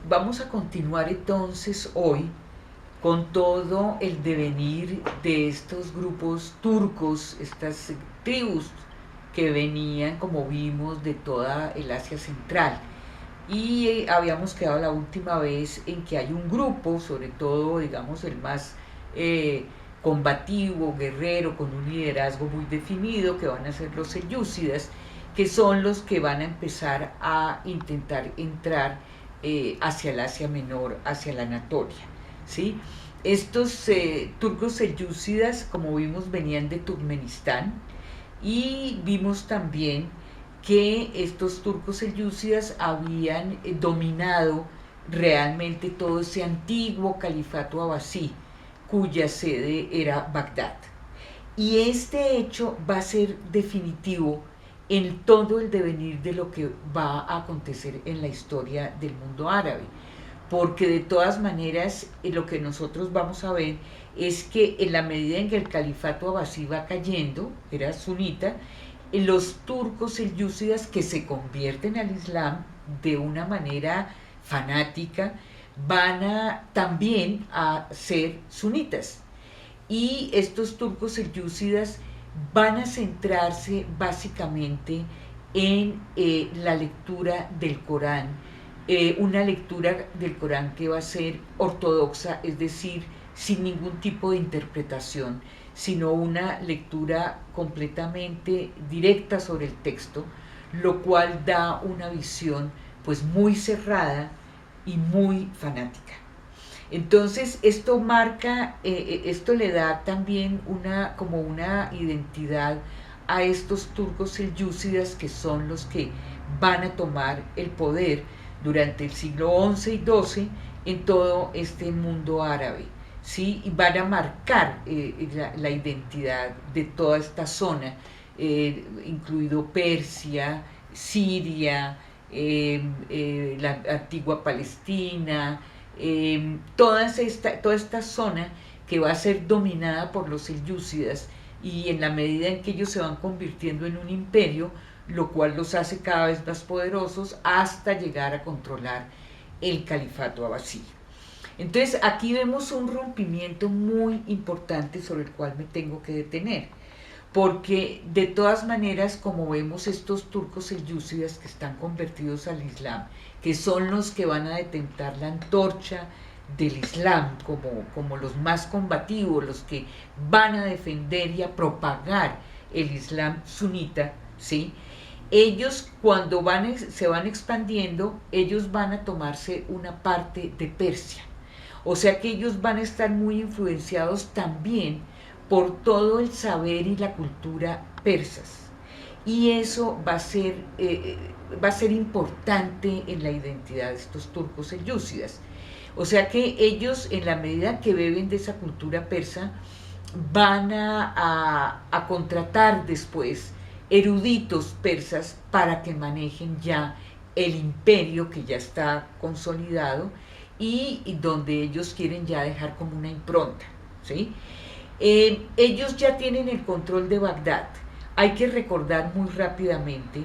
Vamos a continuar entonces hoy con todo el devenir de estos grupos turcos, estas tribus que venían, como vimos, de toda el Asia Central. Y habíamos quedado la última vez en que hay un grupo, sobre todo, digamos, el más eh, combativo, guerrero, con un liderazgo muy definido, que van a ser los selyúcidas, que son los que van a empezar a intentar entrar hacia el Asia Menor, hacia la Anatolia, ¿sí? Estos turcos selyúcidas, como vimos, venían de Turkmenistán, y vimos también que estos turcos selyúcidas habían dominado realmente todo ese antiguo califato abasí, cuya sede era Bagdad. Y este hecho va a ser definitivo en todo el devenir de lo que va a acontecer en la historia del mundo árabe, porque de todas maneras lo que nosotros vamos a ver es que en la medida en que el califato abasí va cayendo, era sunita, los turcos selyúcidas que se convierten al Islam de una manera fanática van a también a ser sunitas. Y estos turcos selyúcidas van a centrarse básicamente en la lectura del Corán, una lectura del Corán que va a ser ortodoxa, es decir, sin ningún tipo de interpretación, sino una lectura completamente directa sobre el texto, lo cual da una visión pues muy cerrada y muy fanática. Entonces esto marca, esto le da también como una identidad a estos turcos selyúcidas, que son los que van a tomar el poder durante el siglo XI y XII en todo este mundo árabe, ¿sí? Y van a marcar la identidad de toda esta zona, incluido Persia, Siria, la antigua Palestina, toda esta zona que va a ser dominada por los selyúcidas, y en la medida en que ellos se van convirtiendo en un imperio, lo cual los hace cada vez más poderosos hasta llegar a controlar el califato abasí. Entonces aquí vemos un rompimiento muy importante sobre el cual me tengo que detener, porque de todas maneras, como vemos, estos turcos selyúcidas que están convertidos al Islam, que son los que van a detentar la antorcha del Islam como los más combativos, los que van a defender y a propagar el Islam sunita, ¿sí? Ellos, cuando se van expandiendo, ellos van a tomarse una parte de Persia. O sea que ellos van a estar muy influenciados también por todo el saber y la cultura persas. Y eso va a ser importante en la identidad de estos turcos selyúcidas. O sea que ellos, en la medida que beben de esa cultura persa, van a contratar después eruditos persas para que manejen ya el imperio que ya está consolidado, y donde ellos quieren ya dejar como una impronta, ¿sí? Ellos ya tienen el control de Bagdad. Hay que recordar muy rápidamente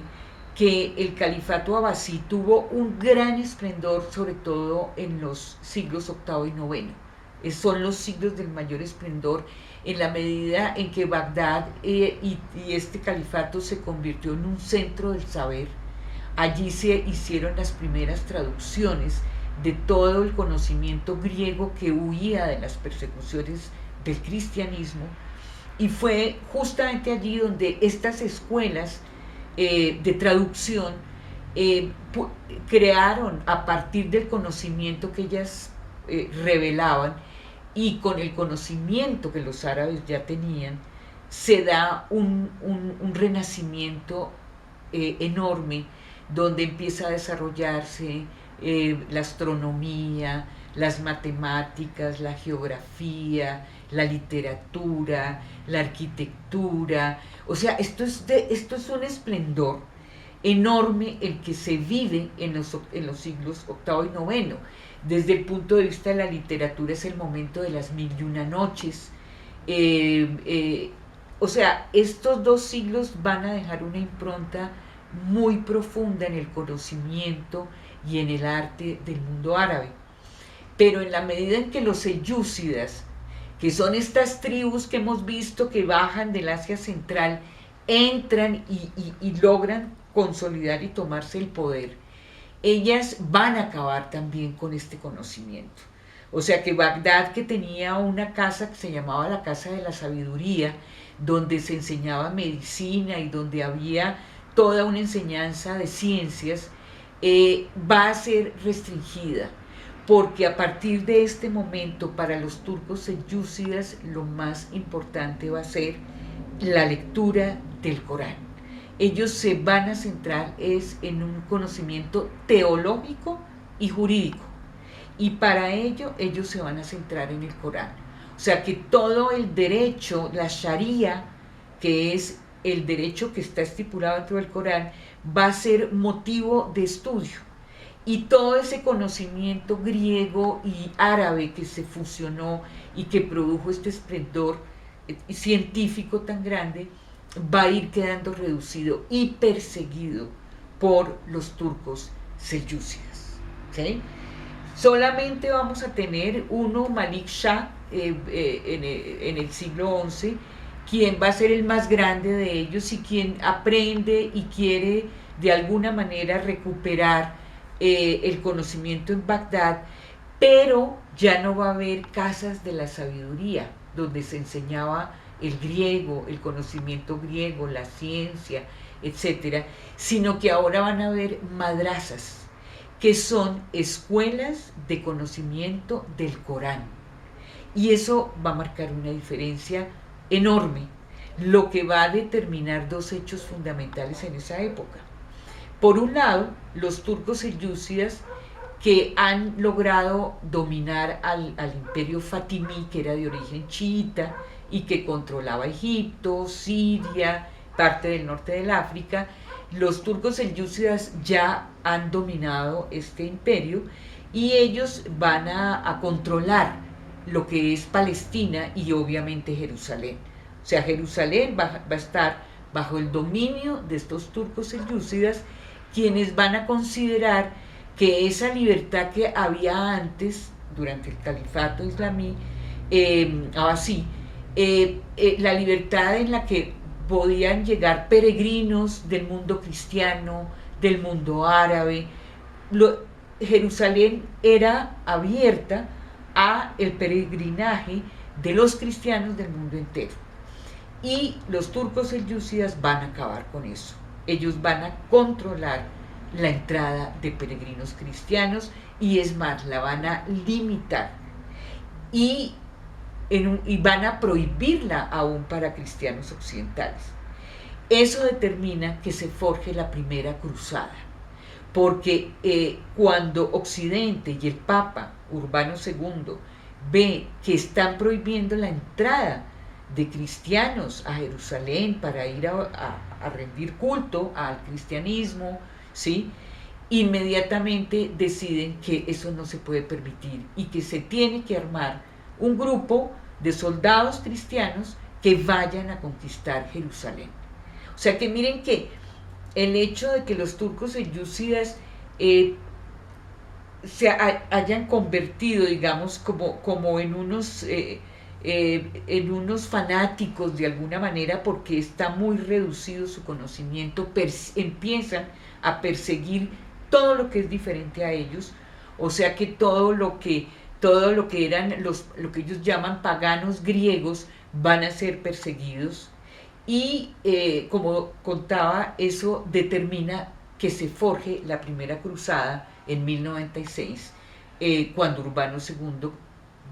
que el califato abasí tuvo un gran esplendor, sobre todo en los siglos octavo y noveno. Son los siglos del mayor esplendor, en la medida en que Bagdad y este califato se convirtió en un centro del saber. Allí se hicieron las primeras traducciones de todo el conocimiento griego que huía de las persecuciones del cristianismo, y fue justamente allí donde estas escuelas de traducción eh, crearon, a partir del conocimiento que ellas revelaban y con el conocimiento que los árabes ya tenían, se da un renacimiento enorme, donde empieza a desarrollarse la astronomía, las matemáticas, la geografía, la literatura, la arquitectura. O sea, esto es un esplendor enorme el que se vive en los siglos octavo y noveno. Desde el punto de vista de la literatura, es el momento de las mil y una noches. O sea, estos dos siglos van a dejar una impronta muy profunda en el conocimiento, y en el arte del mundo árabe. Pero en la medida en que los selyúcidas, que son estas tribus que hemos visto que bajan del Asia Central, entran y logran consolidar y tomarse el poder, ellas van a acabar también con este conocimiento. O sea que Bagdad, que tenía una casa que se llamaba la Casa de la Sabiduría, donde se enseñaba medicina y donde había toda una enseñanza de ciencias, va a ser restringida, porque a partir de este momento para los turcos selyúcidas lo más importante va a ser la lectura del Corán. Ellos se van a centrar en un conocimiento teológico y jurídico, y para ello ellos se van a centrar en el Corán. O sea que todo el derecho, la Sharia, que es el derecho que está estipulado dentro del Corán, va a ser motivo de estudio. Y todo ese conocimiento griego y árabe que se fusionó y que produjo este esplendor científico tan grande, va a ir quedando reducido y perseguido por los turcos selyúcidas. ¿Sí? Solamente vamos a tener uno, Malik Shah, en el siglo XI, quien va a ser el más grande de ellos y quien aprende y quiere de alguna manera recuperar el conocimiento en Bagdad, pero ya no va a haber casas de la sabiduría donde se enseñaba el griego, el conocimiento griego, la ciencia, etcétera, sino que ahora van a haber madrasas, que son escuelas de conocimiento del Corán. Y eso va a marcar una diferencia enorme, lo que va a determinar dos hechos fundamentales en esa época. Por un lado, los turcos selyúcidas, que han logrado dominar al imperio fatimí, que era de origen chiita y que controlaba Egipto, Siria, parte del norte del África. Los turcos selyúcidas ya han dominado este imperio y ellos van a controlar lo que es Palestina y obviamente Jerusalén. O sea, Jerusalén va a estar bajo el dominio de estos turcos selyúcidas, quienes van a considerar que esa libertad que había antes, durante el califato islamí, abasí, la libertad en la que podían llegar peregrinos del mundo cristiano, del mundo árabe, Jerusalén era abierta a el peregrinaje de los cristianos del mundo entero. Y los turcos selyúcidas van a acabar con eso. Ellos van a controlar la entrada de peregrinos cristianos y es más, la van a limitar y van a prohibirla aún para cristianos occidentales. Eso determina que se forje la primera cruzada, porque cuando Occidente y el Papa Urbano II ve que están prohibiendo la entrada de cristianos a Jerusalén para ir a rendir culto al cristianismo, ¿sí?, inmediatamente deciden que eso no se puede permitir y que se tiene que armar un grupo de soldados cristianos que vayan a conquistar Jerusalén. O sea que miren que el hecho de que los turcos selyúcidas se hayan convertido, digamos, como en unos fanáticos de alguna manera, porque está muy reducido su conocimiento, empiezan a perseguir todo lo que es diferente a ellos. O sea que todo lo que eran lo que ellos llaman paganos griegos van a ser perseguidos y como contaba, eso determina que se forje la primera cruzada en 1096, cuando Urbano II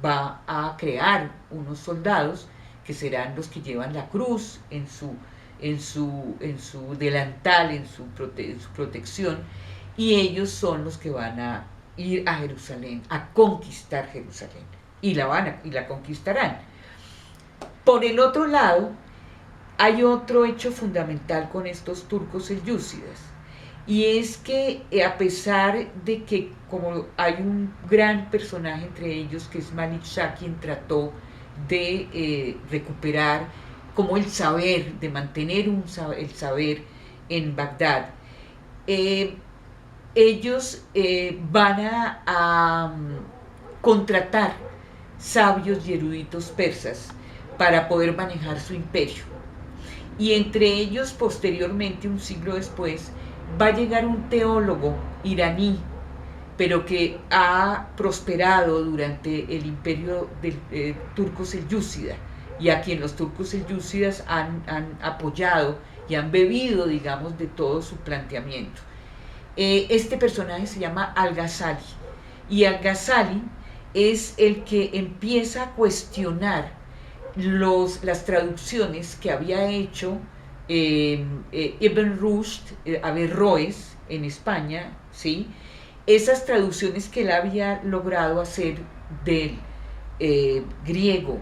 va a crear unos soldados que serán los que llevan la cruz en su delantal, en su protección, y ellos son los que van a ir a Jerusalén, a conquistar Jerusalén, y la conquistarán. Por el otro lado, hay otro hecho fundamental con estos turcos selyúcidas, y es que a pesar de que como hay un gran personaje entre ellos que es Malik Shah, quien trató de recuperar como el saber, de mantener el saber en Bagdad, ellos van contratar sabios y eruditos persas para poder manejar su imperio. Y entre ellos, posteriormente, un siglo después, va a llegar un teólogo iraní, pero que ha prosperado durante el imperio del turco selyúcida, y a quien los turcos selyúcidas han apoyado y han bebido, digamos, de todo su planteamiento. Este personaje se llama Al-Ghazali, y Al-Ghazali es el que empieza a cuestionar las traducciones que había hecho Ibn Rushd, Averroes, en España, ¿sí? Esas traducciones que él había logrado hacer del griego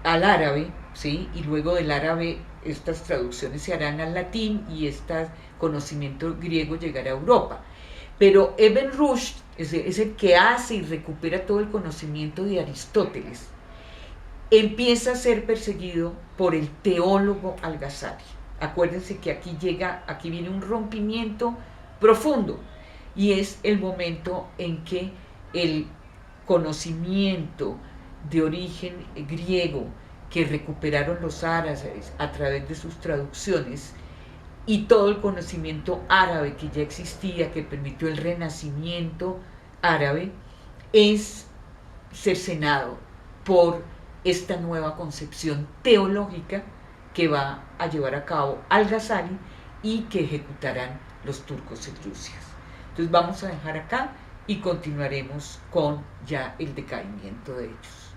al árabe, ¿sí? Y luego del árabe estas traducciones se harán al latín y este conocimiento griego llegará a Europa. Pero Ibn Rushd es el que hace y recupera todo el conocimiento de Aristóteles. Empieza a ser perseguido por el teólogo Al-Ghazali. Acuérdense que aquí viene un rompimiento profundo, y es el momento en que el conocimiento de origen griego que recuperaron los árabes a través de sus traducciones, y todo el conocimiento árabe que ya existía, que permitió el renacimiento árabe, es cercenado por esta nueva concepción teológica que va a llevar a cabo Al-Ghazali y que ejecutarán los turcos selyúcidas. Entonces vamos a dejar acá y continuaremos con ya el decaimiento de ellos.